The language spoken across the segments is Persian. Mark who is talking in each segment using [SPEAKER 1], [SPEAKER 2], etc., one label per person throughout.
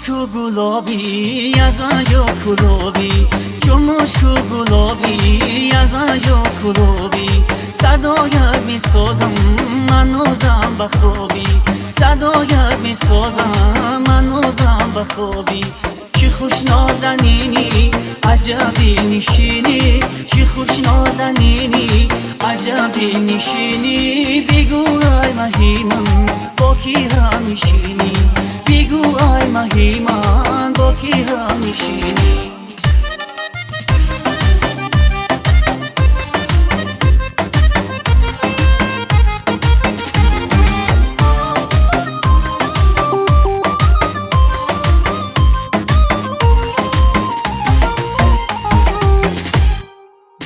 [SPEAKER 1] مشکو گلابی از من یا کلابی چون مشکو گلابی از من یا کلابی صدایت می سازم من نازم بخوابی صدایت می سازم من نازم بخوابی چی خوش نازنینی عجبی نشینی چی خوش نازنینی عجبی نشینی بگو ای مهی من با کی هم میشینی بگو ای مهی من با کی هم میشینی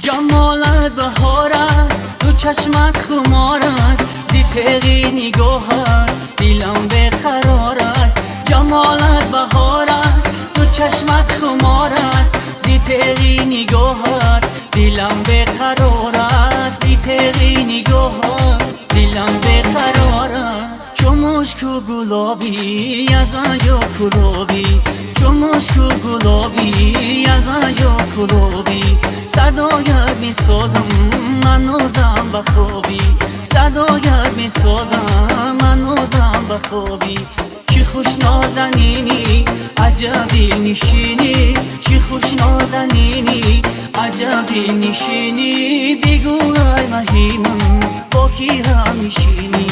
[SPEAKER 1] جمالت بهار است تو چشمت خمار است زی تغی نگاهت دلم بقرار است جمالت بهار است تو چشمت خمار است زی تغی نگاهت دلم بقرار است زی تغی نگاهت دلم بقرار است چون مشکو گلابی از من یا کلابی چون مشکو گلابی از من یا کلابی صدایت می سازم من نازم بخوابی صدایت می سازم من نازم بخوابی چی خوش نازنینی عجبی نشینی چی خوش نازنینی عجبی نشینی بگو ای مهی من با کی هم میشینی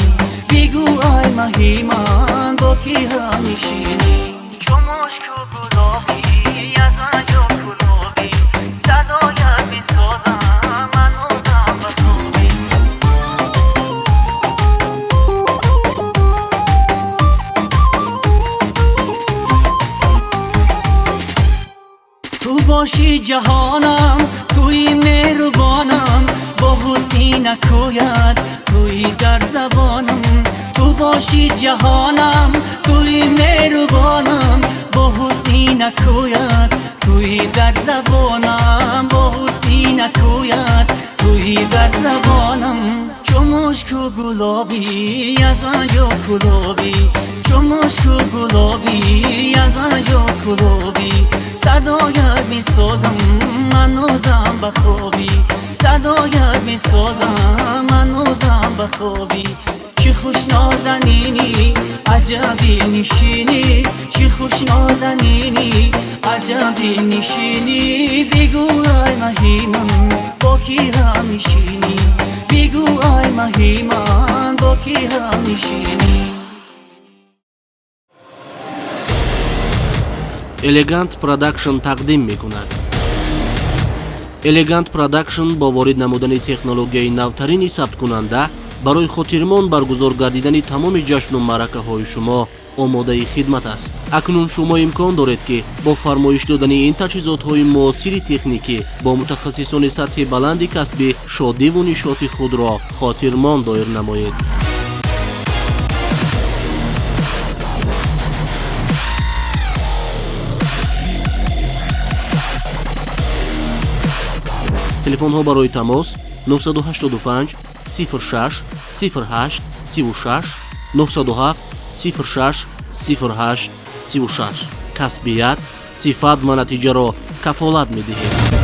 [SPEAKER 1] بگو ای مهی من با کی هم میشینی چون مشکو گلابی از من یا کلابی صدایت می سازم من نازم بخوابی تو باشی جهانم توی مهربانم با حسنی نکوید توی در زبانم تو باشی جهانم توی مهربانم با حسنی نکوید توی در زبانم با حسنی نکوید توی در زبانم چون مشکو گلابی از من یا کلابی چون مشکو گلابی از من یا کلابی صدایت می سازم من نازم بخوابی صدایت می سازم من نازم بخوابی چی خوش نازنینی عجبی نشینی چی خوش نازنینی عجبی نشینی بگو ای مهی من با کی هم میشینی بگو ای مهی من با کی هم میشینی
[SPEAKER 2] الگانت پروداکشن تقدیم میکند. الگانت پروداکشن با وارد نمودن تکنولوژی نوترین ثبت کننده برای خاطرمان برگزار گردیدن تمام جشن و مرکه های شما آماده خدمت است. اکنون شما امکان دارد که با فرمایش دادن این تجهیزات های معاصر تکنیکی با متخصصان سطح بلند کسب شادی و نشاط خود را خاطرمان دایر نمایید. تلفن ها برای تماس 985 06 08 36 907 06 08 36 کسبیت صفت و نتیجه را کفالت می دهید.